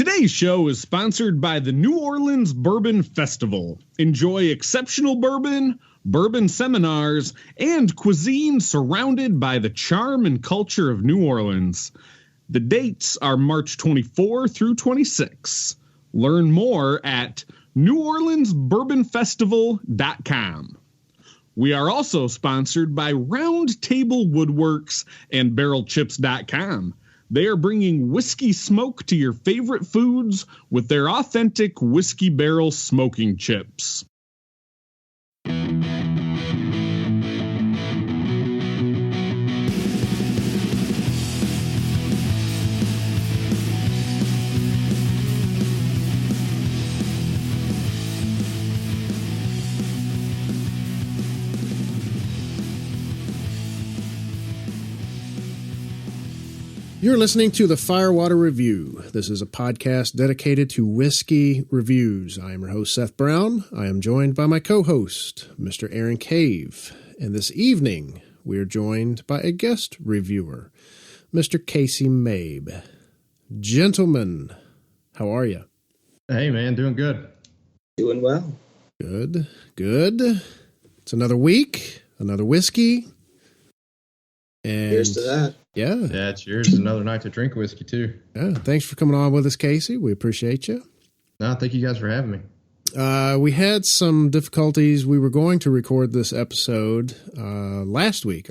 Today's show is sponsored by the New Orleans Bourbon Festival. Enjoy exceptional bourbon, bourbon seminars, and cuisine surrounded by the charm and culture of New Orleans. The dates are March 24 through 26. Learn more at NewOrleansBourbonFestival.com. We are also sponsored by Round Table Woodworks and BarrelChips.com. They are bringing whiskey smoke to your favorite foods with their authentic whiskey barrel smoking chips. You're listening to the Firewater Review. This is a podcast dedicated to whiskey reviews. I am your host, Seth Brown. I am joined by my co-host, Mr. Aaron Cave. And this evening, we are joined by a guest reviewer, Mr. Casey Mabe. Gentlemen, how are you? Hey, man, doing good. Doing well. Good. It's another week, another whiskey. And here's to that. Yeah, it's yours. Another night to drink whiskey, too. Yeah, thanks for coming on with us, Casey. We appreciate you. No, thank you guys for having me. We had some difficulties. We were going to record this episode early last week,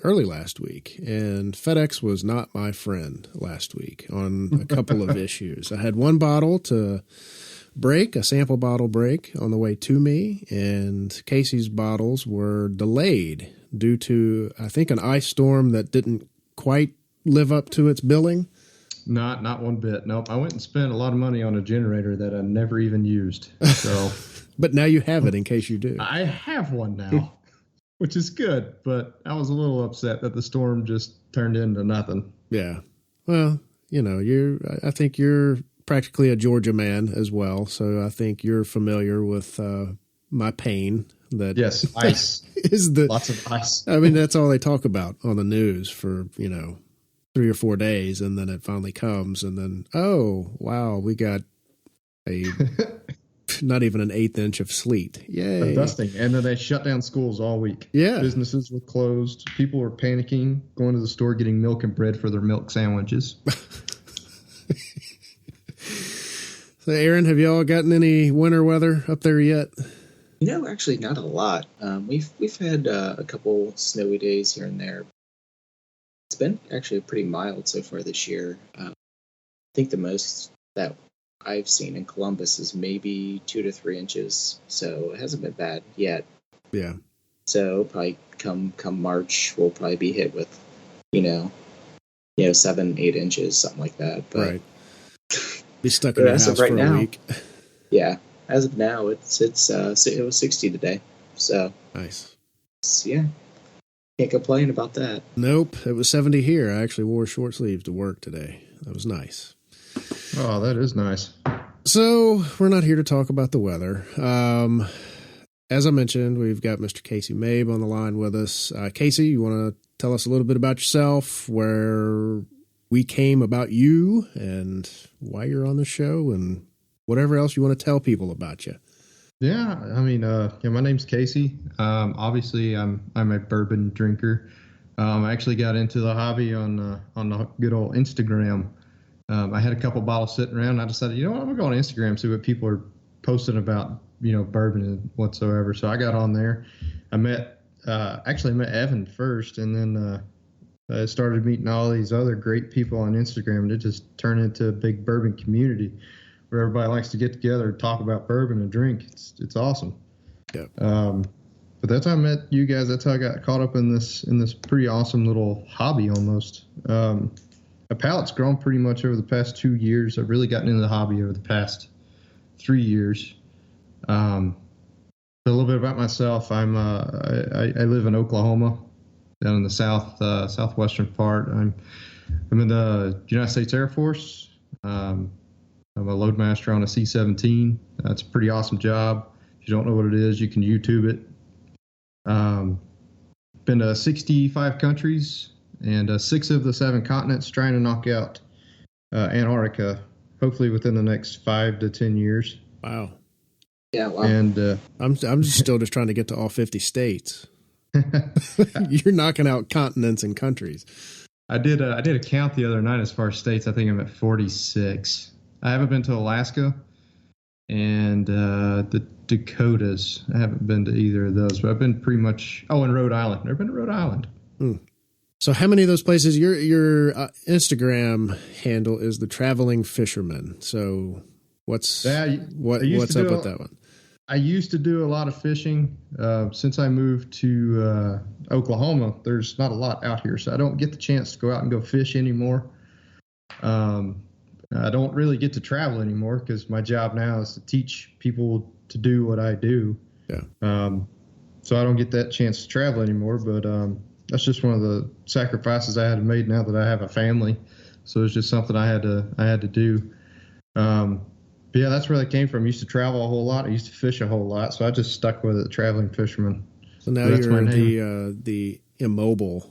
and FedEx was not my friend last week on a couple of issues. I had one bottle to break, a sample bottle break on the way to me, and Casey's bottles were delayed due to, I think, an ice storm that didn't quite live up to its billing. Not one bit. Nope. I went and spent a lot of money on a generator that I never even used. So, but now you have it in case you do. I have one now, which is good. But I was a little upset that the storm just turned into nothing. Yeah. Well, I think you're practically a Georgia man as well, so I think you're familiar with my pain. That yes, ice is lots of ice. I mean, that's all they talk about on the news for 3 or 4 days, and then it finally comes, and then oh wow, we got a not even an 1/8 inch of sleet. Yay! A dusting, and then they shut down schools all week. Yeah, businesses were closed. People were panicking, going to the store, getting milk and bread for their milk sandwiches. So, Aaron, have y'all gotten any winter weather up there yet? Actually, not a lot. We've had a couple snowy days here and there. It's been actually pretty mild so far this year. I think the most that I've seen in Columbus is maybe 2 to 3 inches, so it hasn't been bad yet. Yeah. So probably come March, we'll probably be hit with 7-8 inches, something like that. But right. Be stuck in your house for a week. Yeah. As of now, it was 60 today, so nice. Yeah, can't complain about that. Nope, it was 70 here. I actually wore short sleeves to work today. That was nice. Oh, that is nice. So we're not here to talk about the weather. As I mentioned, we've got Mr. Casey Mabe on the line with us. Casey, you want to tell us a little bit about yourself, where we came about you, and why you're on the show, and whatever else you want to tell people about you. Yeah, I mean, my name's Casey. Obviously, I'm a bourbon drinker. I actually got into the hobby on the good old Instagram. I had a couple bottles sitting around. And I decided, I'm gonna go on Instagram, see what people are posting about, bourbon and whatsoever. So I got on there. I met Evan first, and then I started meeting all these other great people on Instagram, and it just turned into a big bourbon community where everybody likes to get together and talk about bourbon and drink. It's awesome. Yeah. But that's how I met you guys. That's how I got caught up in this pretty awesome little hobby almost. My palate's grown pretty much over the past 2 years. I've really gotten into the hobby over the past 3 years. A little bit about myself. I live in Oklahoma, down in the southwestern part. I'm in the United States Air Force. I'm a loadmaster on a C-17. That's a pretty awesome job. If you don't know what it is, you can YouTube it. Been to 65 countries and 6 of the 7 continents, trying to knock out Antarctica hopefully within the next 5 to 10 years. Wow. Yeah, wow. And I'm still just trying to get to all 50 states. You're knocking out continents and countries. I did a count the other night as far as states. I think I'm at 46. I haven't been to Alaska and the Dakotas. I haven't been to either of those, but I've been pretty much. Oh, and Rhode Island. Never been to Rhode Island. So how many of those places? Your Instagram handle is the Traveling Fisherman. So what's up with that one? I used to do a lot of fishing. Since I moved to Oklahoma, there's not a lot out here, so I don't get the chance to go out and go fish anymore. I don't really get to travel anymore because my job now is to teach people to do what I do. Yeah. So I don't get that chance to travel anymore, but that's just one of the sacrifices I had to make now that I have a family. So it's just something I had to do. But yeah, that's where that came from. I used to travel a whole lot. I used to fish a whole lot, so I just stuck with it, Traveling Fisherman. So now you're the immobile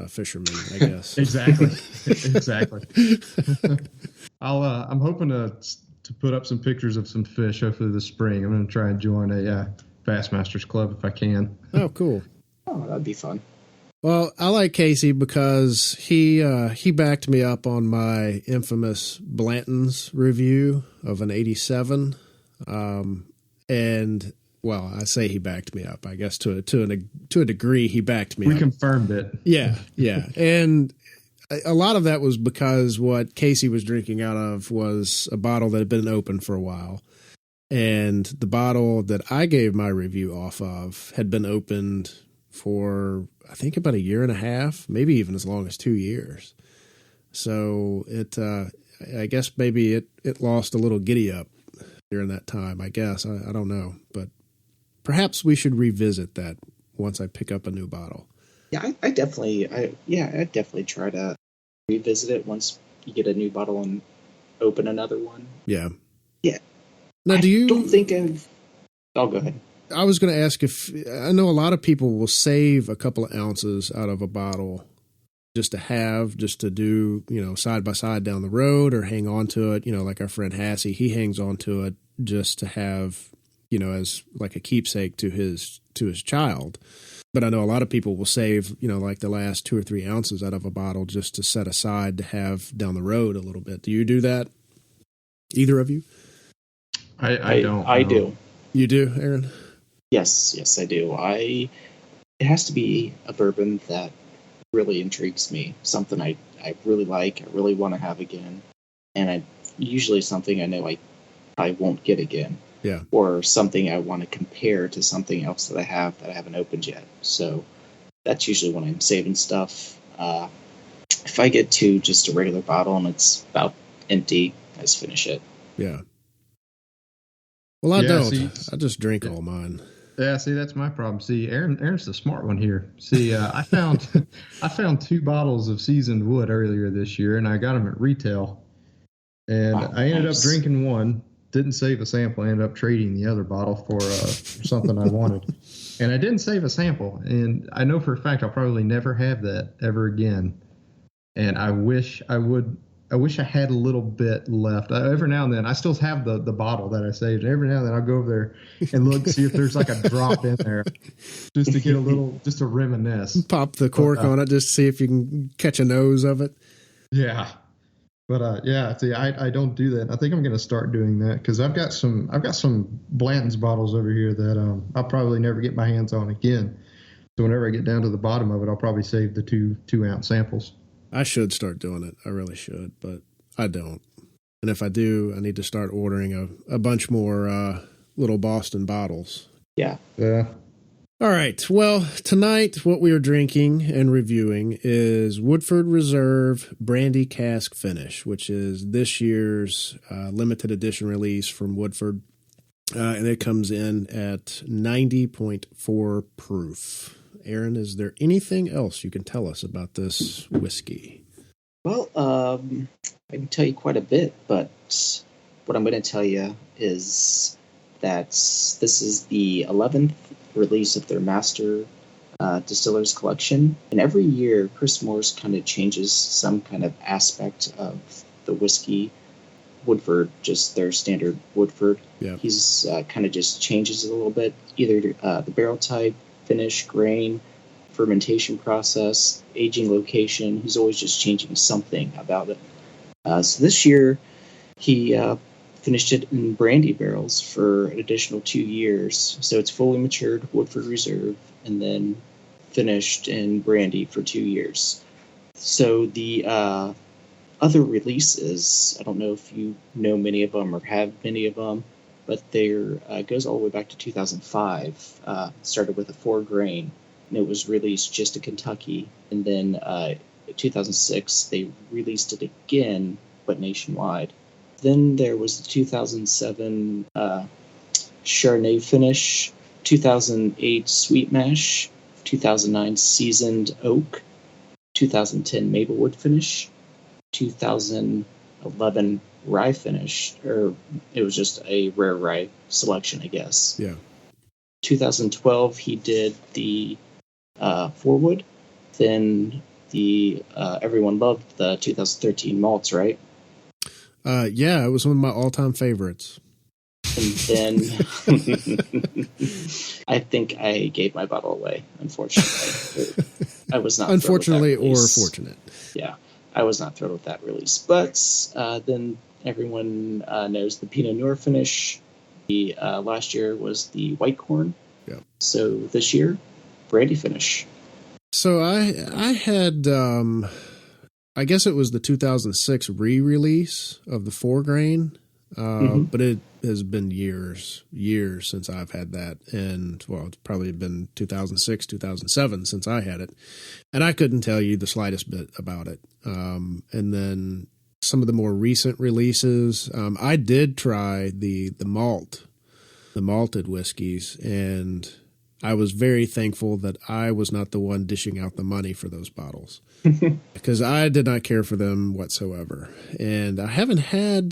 fisherman, I guess. Exactly. I'm hoping to put up some pictures of some fish hopefully this spring. I'm going to try and join a Bassmasters Club if I can. Oh, cool. Oh, that'd be fun. Well, I like Casey because he backed me up on my infamous Blanton's review of an 87, and well, I say he backed me up. I guess to a degree, he backed me up. We confirmed it. Yeah, and a lot of that was because what Casey was drinking out of was a bottle that had been open for a while, and the bottle that I gave my review off of had been opened for I think about a year and a half, maybe even as long as 2 years. So I guess maybe it lost a little giddy up during that time. I guess I don't know, but perhaps we should revisit that once I pick up a new bottle. Yeah, I'd definitely try to revisit it once you get a new bottle and open another one. Yeah. Now, don't think of. Oh, go ahead. I was going to ask if I know a lot of people will save a couple of ounces out of a bottle just to do, side by side down the road or hang on to it. Like our friend Hassie, he hangs on to it just to have, as like a keepsake to his child. But I know a lot of people will save, like the last 2 or 3 ounces out of a bottle just to set aside to have down the road a little bit. Do you do that? Either of you? I don't. I do. You do, Aaron? Yes, I do. It has to be a bourbon that really intrigues me, something I really like, I really want to have again, and usually something I know I won't get again. Yeah. Or something I want to compare to something else that I haven't opened yet. So that's usually when I'm saving stuff. If I get to just a regular bottle and it's about empty, I just finish it. Yeah. Well, I don't. I just drink all mine. Yeah, see, that's my problem. See, Aaron's the smart one here. See, I found 2 bottles of seasoned wood earlier this year, and I got them at retail. And I ended up drinking one, didn't save a sample. I ended up trading the other bottle for something I wanted. And I didn't save a sample. And I know for a fact I'll probably never have that ever again. And I wish I had a little bit left. Every now and then, I still have the bottle that I saved. And every now and then, I'll go over there and look, see if there's like a drop in there, just to get just to reminisce. Pop the cork on it, just to see if you can catch a nose of it. Yeah, but see, I don't do that. I think I'm going to start doing that because I've got some Blanton's bottles over here that I'll probably never get my hands on again. So whenever I get down to the bottom of it, I'll probably save the 2-ounce samples. I should start doing it. I really should, but I don't. And if I do, I need to start ordering a bunch more little Boston bottles. Yeah. All right. Well, tonight what we are drinking and reviewing is Woodford Reserve Brandy Cask Finish, which is this year's limited edition release from Woodford. And it comes in at 90.4 proof. Aaron, is there anything else you can tell us about this whiskey? Well, I can tell you quite a bit, but what I'm going to tell you is that this is the 11th release of their Master Distillers Collection. And every year, Chris Morris kind of changes some kind of aspect of the whiskey. Woodford, just their standard Woodford. Yeah. He's kind of just changes it a little bit, either the barrel type, finish, grain, fermentation process, aging location. He's always just changing something about it. So this year, he finished it in brandy barrels for an additional 2 years. So it's fully matured Woodford Reserve and then finished in brandy for 2 years. So the other releases, I don't know if you know many of them or have many of them, but there goes all the way back to 2005. Started with a 4-grain, and it was released just to Kentucky. And then in 2006, they released it again, but nationwide. Then there was the 2007 Chardonnay finish, 2008 Sweet Mash, 2009 Seasoned Oak, 2010 Maplewood finish, 2011 rye finish, or it was just a rare rye selection, I guess. Yeah. 2012 he did the 4-wood. Then the everyone loved the 2013 malts, right? Yeah, it was one of my all-time favorites. And then I think I gave my bottle away, unfortunately. I was not unfortunately or fortunate. Yeah, I was not thrilled with that release. But then everyone knows the Pinot Noir finish. The last year was the white corn. Yeah. So this year, brandy finish. So I had, I guess it was the 2006 re-release of the 4-grain. But it has been years since I've had that. And, well, it's probably been 2006, 2007 since I had it. And I couldn't tell you the slightest bit about it. And then some of the more recent releases, I did try the malted whiskeys, and I was very thankful that I was not the one dishing out the money for those bottles. Because I did not care for them whatsoever. And I haven't had...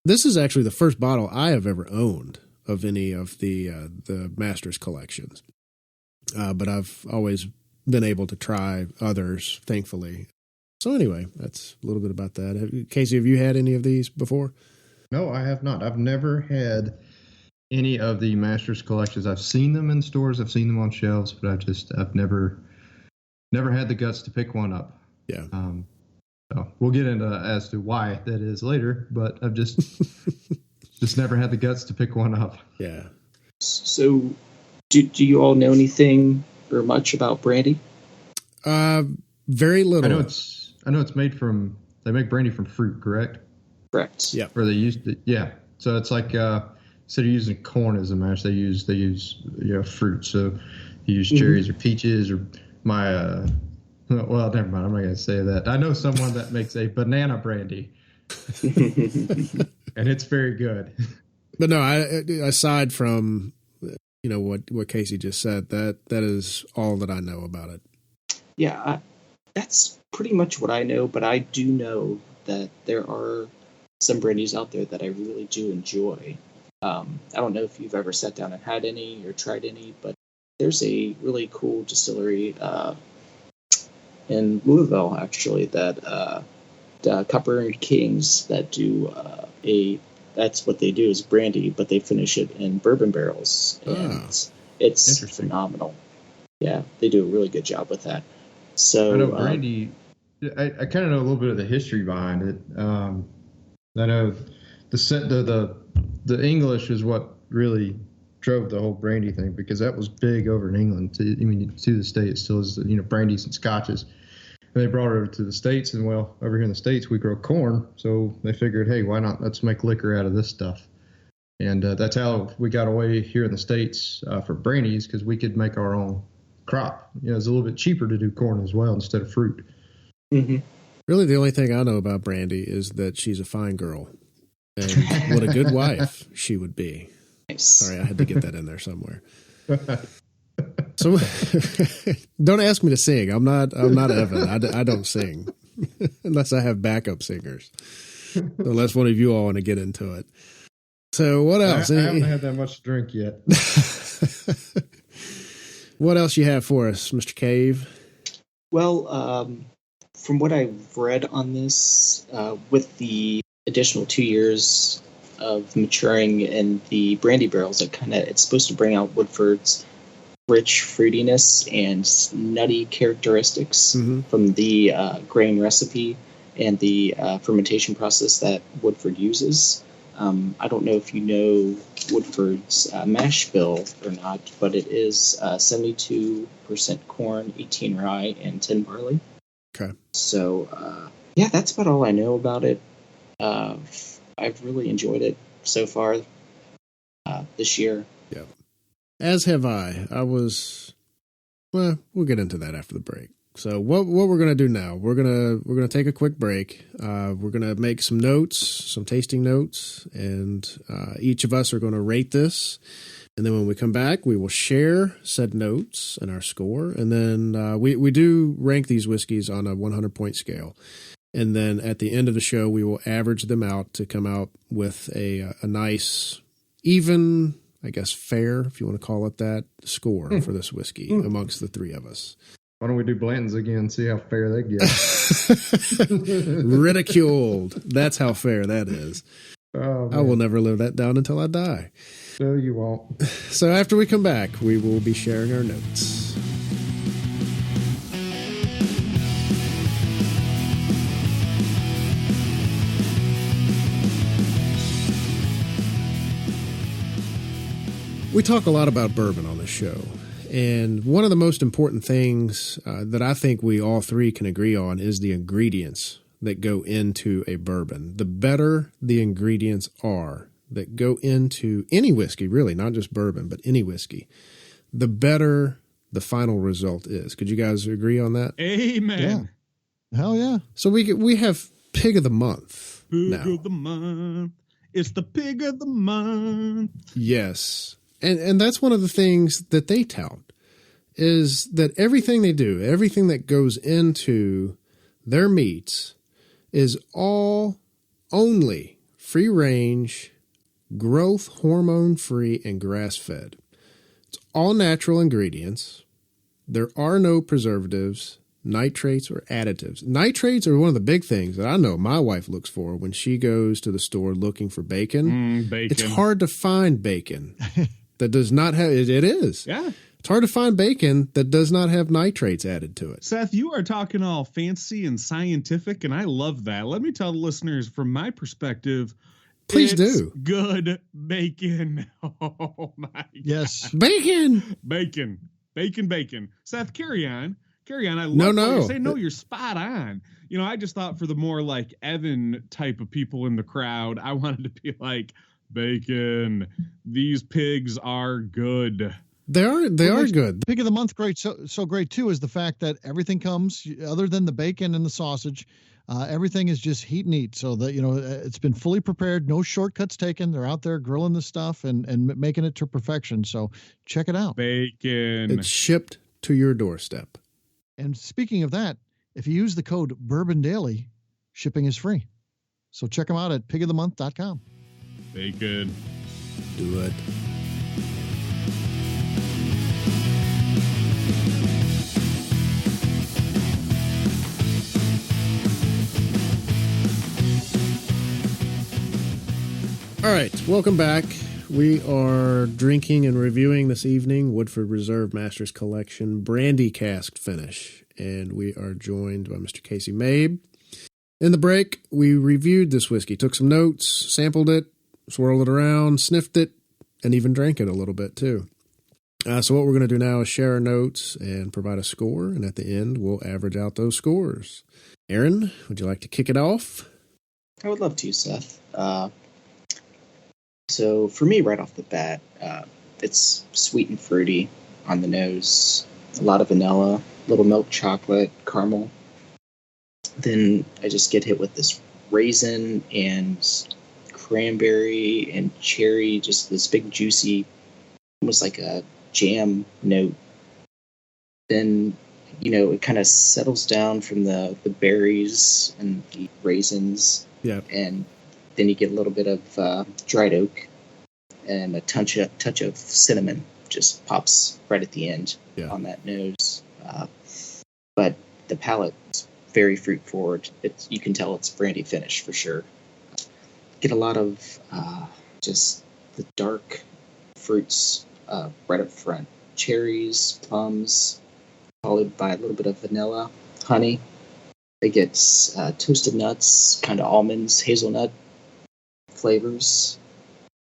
this is actually the first bottle I have ever owned of any of the Masters collections. But I've always been able to try others, thankfully. So anyway, that's a little bit about that. Casey, have you had any of these before? No, I have not. I've never had any of the Masters collections. I've seen them in stores. I've seen them on shelves, but I've never had the guts to pick one up. Yeah. So we'll get into as to why that is later, but I've just never had the guts to pick one up. Yeah. So do you all know anything or much about brandy? Very little. I know it's made from, they make brandy from fruit, correct? Correct. Yeah. Or they used it, yeah. So it's like instead of using corn as a mash, they use fruit. So you use cherries or peaches or my well, never mind. I'm not going to say that. I know someone that makes a banana brandy, and it's very good. But no, aside from what Casey just said, that is all that I know about it. Yeah, that's pretty much what I know. But I do know that there are some brandies out there that I really do enjoy. I don't know if you've ever sat down and had any or tried any, but there's a really cool distillery in Louisville, actually, that Copper and Kings that do that's what they do is brandy, but they finish it in bourbon barrels, and it's phenomenal. Yeah, they do a really good job with that. So I know brandy. I kind of know a little bit of the history behind it. I know the English is what really drove the whole brandy thing, because that was big over in England. To the States, still is, brandies and scotches. And they brought it over to the States, and well, over here in the States, we grow corn. So they figured, hey, why not? Let's make liquor out of this stuff. And that's how we got away here in the States for brandies, because we could make our own crop. It's a little bit cheaper to do corn as well instead of fruit. Mm-hmm. Really, the only thing I know about Brandy is that she's a fine girl. And what a good wife she would be. Nice. Sorry, I had to get that in there somewhere. So, don't ask me to sing. I'm not Evan. I don't sing unless I have backup singers. Unless one of you all want to get into it. So, what else? I haven't had that much to drink yet. What else you have for us, Mr. Cave? Well, from what I've read on this, with the additional 2 years of maturing in the brandy barrels. It's supposed to bring out Woodford's rich fruitiness and nutty characteristics from the grain recipe and the fermentation process that Woodford uses. I don't know if you know Woodford's mash bill or not, but it is 72% corn, 18 rye, and 10 barley. Okay. So, yeah, that's about all I know about it. I've really enjoyed it so far this year. Yeah. As have I. Well, we'll get into that after the break. So what we're going to do now, we're going to take a quick break. We're going to make some notes, some tasting notes, and each of us are going to rate this. And then when we come back, we will share said notes and our score. And then we do rank these whiskeys on a 100-point scale. And then at the end of the show, we will average them out to come out with a nice, even, I guess, fair, if you want to call it that, score for this whiskey amongst the three of us. Why don't we do Blanton's again, see how fair they get? Ridiculed. That's how fair that is. Oh, I will never live that down until I die. No, you won't. So after we come back, we will be sharing our notes. We talk a lot about bourbon on this show. And one of the most important things that I think we all three can agree on is the ingredients that go into a bourbon. The better the ingredients are that go into any whiskey, really, not just bourbon, but any whiskey, the better the final result is. Could you guys agree on that? Amen. Yeah. Hell yeah. So we have Pig of the Month now. Pig of the Month. It's the Pig of the Month. Yes. And that's one of the things that they tout, is that everything they do, everything that goes into their meats is all only free range, growth hormone free, and grass fed. It's all natural ingredients. There are no preservatives, nitrates, or additives. Nitrates are one of the big things that I know my wife looks for when she goes to the store looking for bacon. Bacon. It's hard to find bacon that does not have it. It is. Yeah. It's hard to find bacon that does not have nitrates added to it. Seth, you are talking all fancy and scientific, and I love that. Let me tell the listeners from my perspective. Please it's do. Good bacon. Oh, my God. Yes. Bacon. Bacon. Seth, carry on. I love No. what you're saying. No, you're spot on. You know, I just thought for the more like Evan type of people in the crowd, I wanted to be like, bacon. These pigs are good. They are good. Pig of the Month, great. So great too is the fact that everything comes, other than the bacon and the sausage, everything is just heat and eat. So that, it's been fully prepared, no shortcuts taken. They're out there grilling the stuff and making it to perfection. So check it out. Bacon. It's shipped to your doorstep. And speaking of that, if you use the code Bourbon Daily, shipping is free. So check them out at pigofthemonth.com. Bacon. Do it. All right, welcome back. We are drinking and reviewing this evening Woodford Reserve Masters Collection Brandy Cask finish, and we are joined by Mr. Casey Mabe. In the break, we reviewed this whiskey, took some notes, sampled it, swirled it around, sniffed it, and even drank it a little bit too. So what we're going to do now is share our notes and provide a score, and at the end, we'll average out those scores. Aaron, would you like to kick it off? I would love to, Seth. So for me, right off the bat, it's sweet and fruity on the nose. A lot of vanilla, little milk chocolate, caramel. Then I just get hit with this raisin and cranberry and cherry, just this big juicy, almost like a jam note. Then, it kind of settles down from the berries and the raisins. Yeah. And then you get a little bit of dried oak and a touch of cinnamon just pops right at the end on that nose. But the palate is very fruit forward. You can tell it's brandy finish for sure. get a lot of just the dark fruits right up front. Cherries, plums, followed by a little bit of vanilla, honey. It gets toasted nuts, kind of almonds, hazelnut flavors,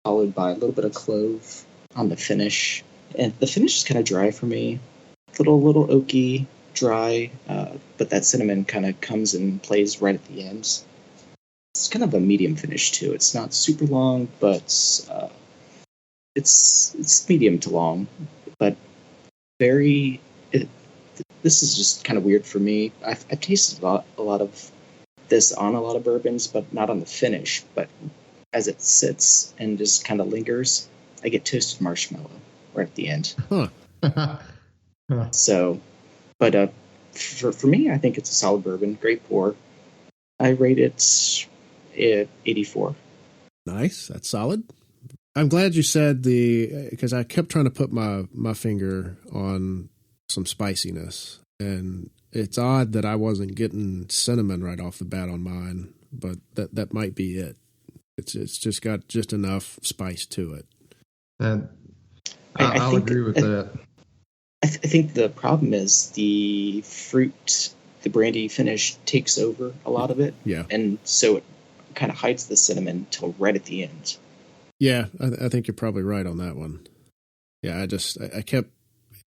followed by a little bit of clove on the finish. And the finish is kind of dry for me. Little oaky, dry, but that cinnamon kind of comes and plays right at the end. It's kind of a medium finish too. It's not super long, but it's medium to long, but very. This is just kind of weird for me. I've tasted a lot of this on a lot of bourbons, but not on the finish. But as it sits and just kind of lingers, I get toasted marshmallow right at the end. Huh. So, but for me, I think it's a solid bourbon. Great pour. I rate it at 84. Nice. That's solid. I'm glad you said because I kept trying to put my finger on some spiciness, and it's odd that I wasn't getting cinnamon right off the bat on mine, but that might be it. It's just got just enough spice to it. And I'll agree with that. I think the problem is the fruit, the brandy finish takes over a lot of it. Yeah. And so it kind of hides the cinnamon till right at the end. Yeah, I think you're probably right on that one. Yeah, I kept,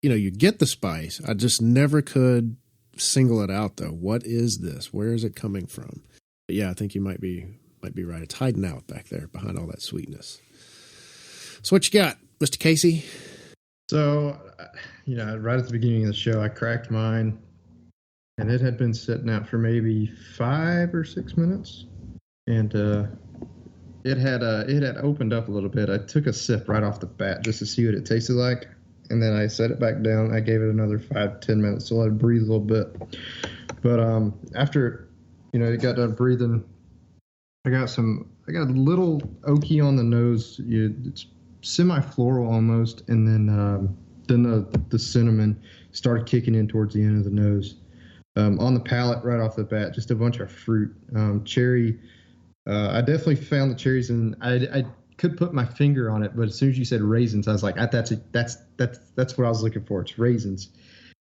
you get the spice. I just never could single it out, though. What is this? Where is it coming from? But yeah, I think you might be right. It's hiding out back there behind all that sweetness. So what you got, Mr. Casey? So, right at the beginning of the show, I cracked mine, and it had been sitting out for maybe 5 or 6 minutes, and it had opened up a little bit. I took a sip right off the bat just to see what it tasted like, and then I set it back down. I gave it another 5-10 minutes to let it breathe a little bit. But after it got done breathing, I got a little oaky on the nose. It's semi-floral almost, and then the cinnamon started kicking in towards the end of the nose. On the palate right off the bat, just a bunch of fruit, cherry. I definitely found the cherries, and I could put my finger on it, but as soon as you said raisins, I was like, that's what I was looking for. It's raisins.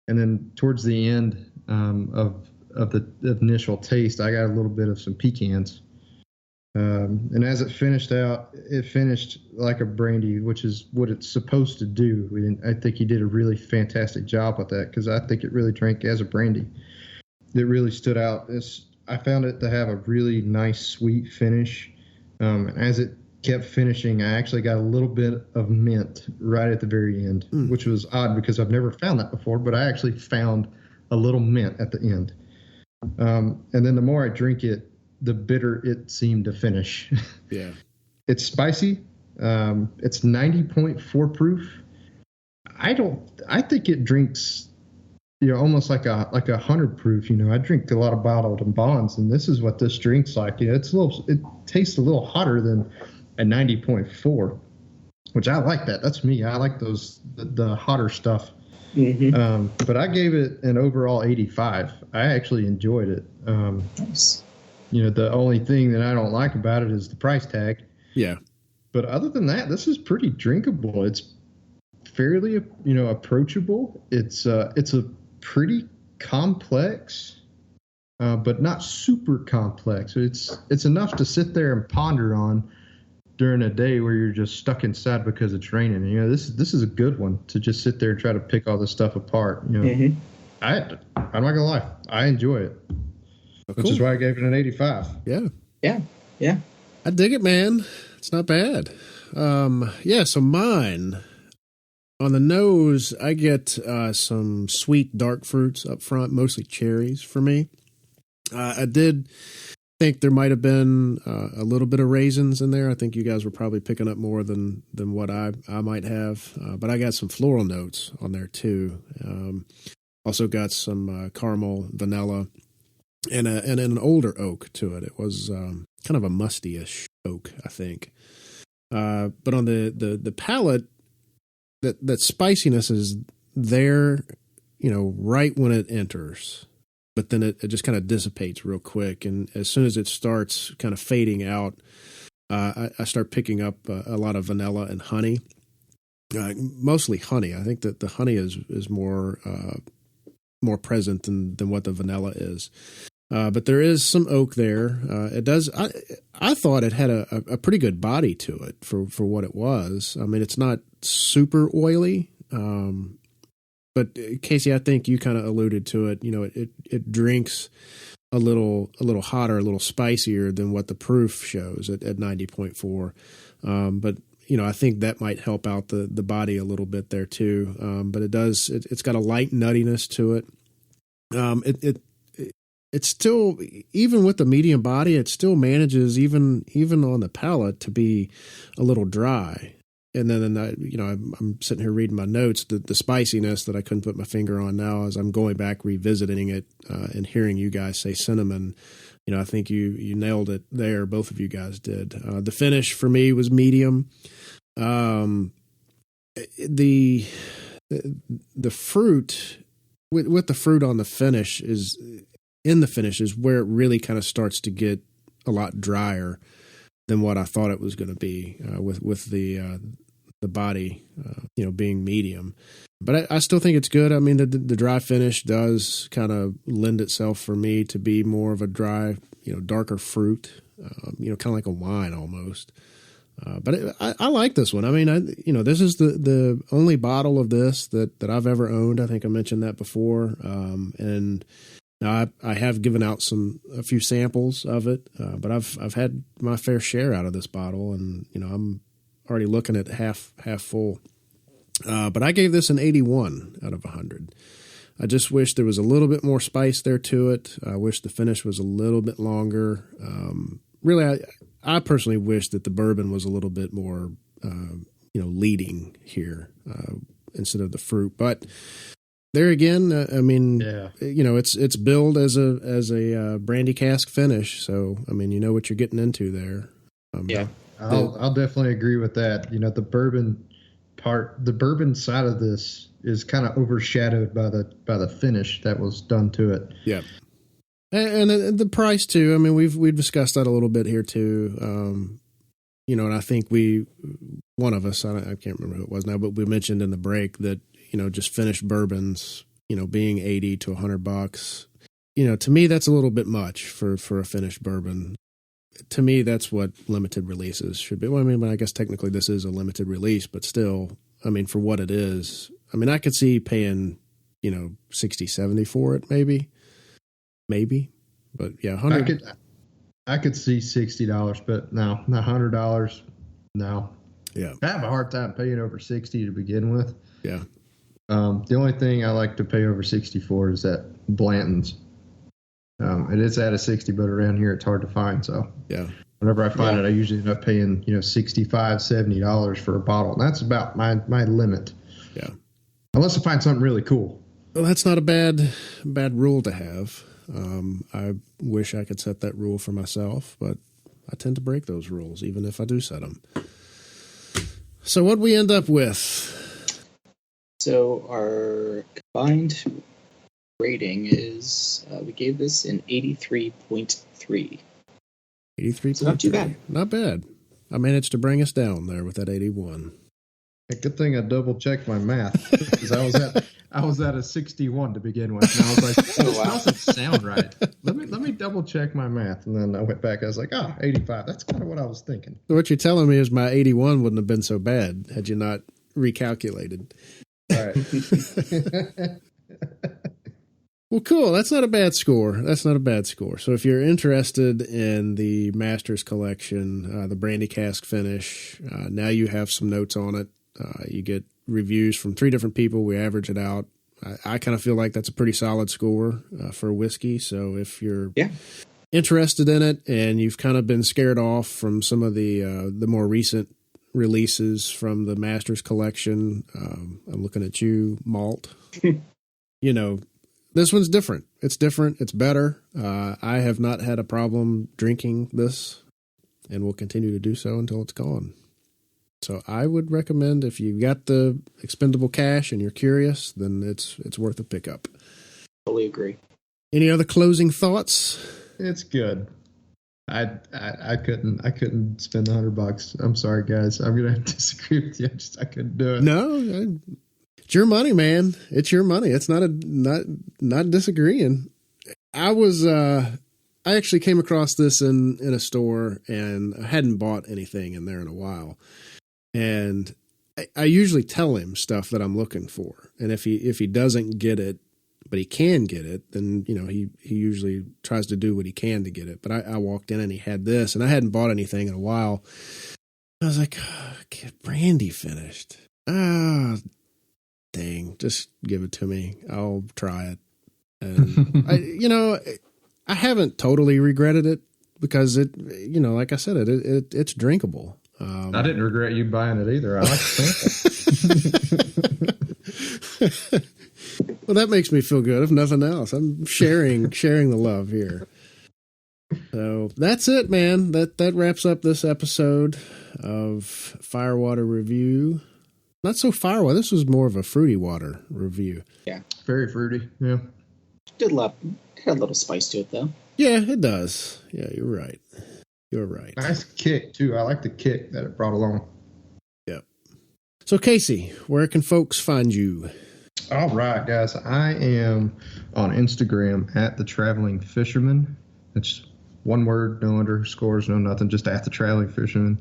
And then towards the end of the initial taste, I got a little bit of some pecans. And as it finished out, it finished like a brandy, which is what it's supposed to do. And I think he did a really fantastic job with that, because I think it really drank as a brandy. It really stood out. I found it to have a really nice, sweet finish. As it kept finishing, I actually got a little bit of mint right at the very end, which was odd because I've never found that before, but I actually found a little mint at the end. And then the more I drink it, the bitter it seemed to finish. Yeah. It's spicy. It's 90.4 proof. I think it drinks, almost like a 100 proof. I drink a lot of bottled and bonds, and this is what this drinks like. It tastes a little hotter than a 90.4, which I like that. That's me. I like the hotter stuff. Mm-hmm. But I gave it an overall 85. I actually enjoyed it. Nice. The only thing that I don't like about it is the price tag. Yeah. But other than that, this is pretty drinkable. It's fairly, approachable. It's a pretty complex, but not super complex. It's enough to sit there and ponder on during a day where you're just stuck inside because it's raining. This is a good one to just sit there and try to pick all this stuff apart. Mm-hmm. I'm not gonna lie, I enjoy it. Which is why I gave it an 85. Yeah. I dig it, man. It's not bad. So mine, on the nose, I get some sweet dark fruits up front, mostly cherries for me. I did think there might have been a little bit of raisins in there. I think you guys were probably picking up more than what I might have. But I got some floral notes on there too. Also got some caramel, vanilla, and an older oak to it. It was kind of a musty-ish oak, I think. But on the palate, that spiciness is there, right when it enters. But then it just kind of dissipates real quick. And as soon as it starts kind of fading out, I start picking up a lot of vanilla and honey, mostly honey. I think that the honey is more present than what the vanilla is. But there is some oak there. It does. I thought it had a pretty good body to it for what it was. I mean, it's not super oily. But Casey, I think you kind of alluded to it. It drinks a little hotter, a little spicier than what the proof shows at 90.4. But I think that might help out the body a little bit there too. But it's got a light nuttiness to it. It's still, even with the medium body, it still manages even on the palate to be a little dry. And then I'm sitting here reading my notes, the spiciness that I couldn't put my finger on now as I'm going back revisiting it and hearing you guys say cinnamon. I think you nailed it there. Both of you guys did. The finish for me was medium. The fruit with the fruit on the finish is where it really kind of starts to get a lot drier than what I thought it was going to be with the body, being medium. But I still think it's good. I mean, the dry finish does kind of lend itself for me to be more of a dry, darker fruit, kind of like a wine almost. But I like this one. I mean, this is the only bottle of this that I've ever owned. I think I mentioned that before. And now I have given out a few samples of it, but I've had my fair share out of this bottle, and I'm already looking at half full. But I gave this an 81 out of 100. I just wish there was a little bit more spice there to it. I wish the finish was a little bit longer. Really, I personally wish that the bourbon was a little bit more, leading here instead of the fruit. But there again, I mean, yeah. It's billed as a brandy cask finish, so I mean, you know what you're getting into there. Yeah, I'll definitely agree with that. The bourbon side of this is kind of overshadowed by the finish that was done to it. Yeah, and the price too. I mean, we've discussed that a little bit here too. And I think one of us, I can't remember who it was now, but we mentioned in the break that just finished bourbons, being $80 to $100. To me, that's a little bit much for a finished bourbon. To me, that's what limited releases should be. Well, I mean, I guess technically this is a limited release, but still, I mean, for what it is, I mean, I could see paying, 60, 70 for it, maybe, but yeah, 100. I could see $60, but no, not $100. No. Yeah. I have a hard time paying over 60 to begin with. Yeah. The only thing I like to pay over 60 for is that Blanton's. It is at a 60, but around here it's hard to find. So yeah, whenever I find it, I usually end up paying $65, $70 for a bottle, and that's about my limit. Yeah, unless I find something really cool. Well, that's not a bad rule to have. I wish I could set that rule for myself, but I tend to break those rules, even if I do set them. So what'd we end up with? So our combined rating is, we gave this an 83.3. 83.3. So not too bad. Not bad. I managed to bring us down there with that 81. A good thing I double checked my math, because I was at a 61 to begin with, and I was like, "This doesn't sound right." Let me double check my math, and then I went back. I was like, 85. That's kind of what I was thinking. So what you're telling me is my 81 wouldn't have been so bad had you not recalculated. All right. Well, cool. That's not a bad score. So if you're interested in the Masters Collection, the Brandy Cask finish, now you have some notes on it. You get reviews from 3 different people. We average it out. I kind of feel like that's a pretty solid score for whiskey. So if you're interested in it and you've kind of been scared off from some of the more recent releases from the Masters Collection, I'm looking at you, Malt. This one's different. It's different. It's better. I have not had a problem drinking this and will continue to do so until it's gone. So I would recommend, if you've got the expendable cash and you're curious, then it's worth a pickup. Totally agree. Any other closing thoughts? It's good. I couldn't spend $100. I'm sorry, guys. I'm gonna disagree with you. I couldn't do it. No, it's your money, man. It's your money. It's not disagreeing. I actually came across this in a store, and I hadn't bought anything in there in a while. And I usually tell him stuff that I'm looking for. And if he doesn't get it, but he can get it, then, he usually tries to do what he can to get it. But I walked in and he had this, and I hadn't bought anything in a while. I was like, get Brandy finished. Dang, just give it to me. I'll try it. And I haven't totally regretted it because it, like I said, it's drinkable. I didn't regret you buying it either. I like the sample. Well, that makes me feel good, if nothing else. I'm sharing the love here. So that's it, man. That wraps up this episode of Firewater Review. Not so firewater. This was more of a fruity water review. Yeah. Very fruity. Yeah. Had a little spice to it, though. Yeah, it does. Yeah, you're right. You're right. Nice kick, too. I like the kick that it brought along. Yep. So, Casey, where can folks find you? All right, guys. I am on Instagram at The Traveling Fisherman. It's one word, no underscores, no nothing, just at The Traveling Fisherman.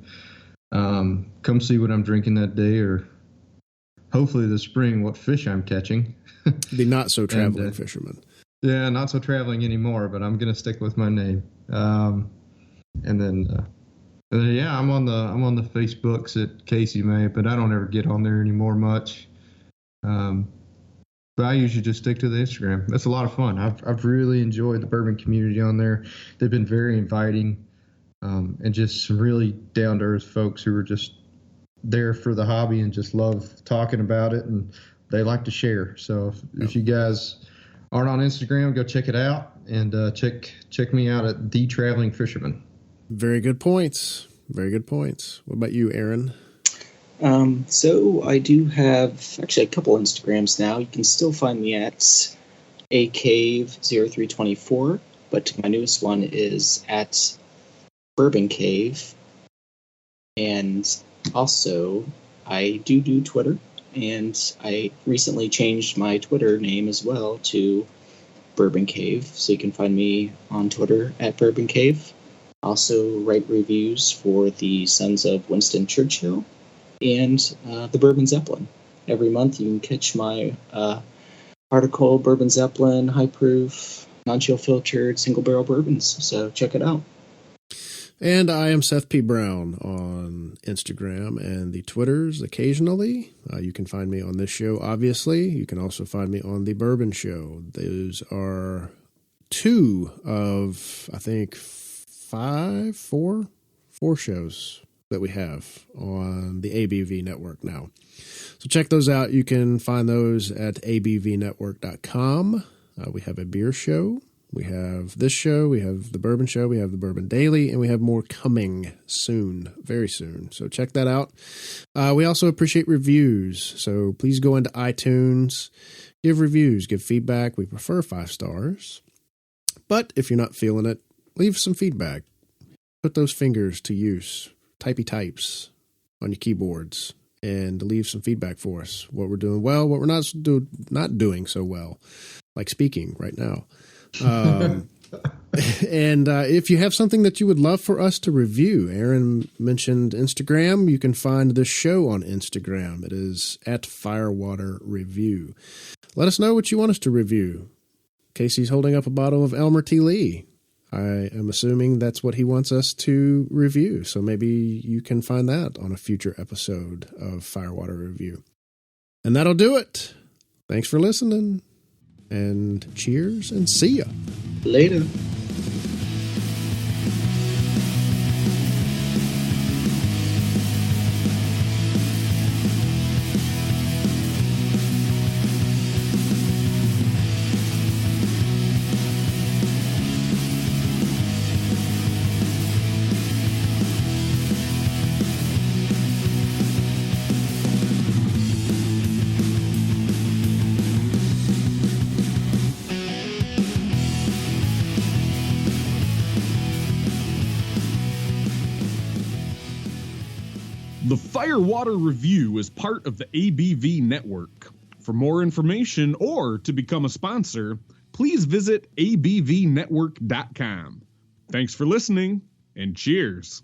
Come see what I'm drinking that day, or hopefully this spring what fish I'm catching. The not so traveling fisherman. Yeah, not so traveling anymore, but I'm gonna stick with my name. And then I'm on the Facebooks at Casey Mabe, but I don't ever get on there anymore much. But I usually just stick to the Instagram. That's a lot of fun. I've really enjoyed the bourbon community on there. They've been very inviting, and just some really down to earth folks who are just there for the hobby and just love talking about it, and they like to share. So if you guys aren't on Instagram, go check it out, and check me out at The Traveling Fisherman. Very good points. Very good points. What about you, Aaron? So I do have actually a couple Instagrams now. You can still find me at acave0324, but my newest one is at Bourbon Cave. And also, I do Twitter, and I recently changed my Twitter name as well to Bourbon Cave, so you can find me on Twitter at Bourbon Cave. Also write reviews for the Sons of Winston Churchill and the Bourbon Zeppelin. Every month you can catch my article, Bourbon Zeppelin, high proof, non-chill filtered, single barrel bourbons. So check it out. And I am Seth P. Brown on Instagram and the Twitters occasionally. You can find me on this show, obviously. You can also find me on The Bourbon Show. Those are two of, I think, four shows that we have on the ABV network now. So check those out. You can find those at abvnetwork.com. We have a beer show. We have this show, we have the Bourbon Show, we have the Bourbon Daily, and we have more coming soon, very soon. So check that out. We also appreciate reviews. So please go into iTunes, give reviews, give feedback. We prefer 5 stars. But if you're not feeling it, leave some feedback. Put those fingers to use, typey types on your keyboards, and leave some feedback for us. What we're doing well, what we're not doing so well, like speaking right now. And if you have something that you would love for us to review, Aaron mentioned Instagram. You can find this show on Instagram. It is at Firewater Review. Let us know what you want us to review. Casey's holding up a bottle of Elmer T. Lee. I am assuming that's what he wants us to review. So maybe you can find that on a future episode of Firewater Review. And that'll do it. Thanks for listening. And cheers and see ya. Later. Firewater Review is part of the ABV network. For more information or to become a sponsor, please visit abvnetwork.com. Thanks for listening, and cheers.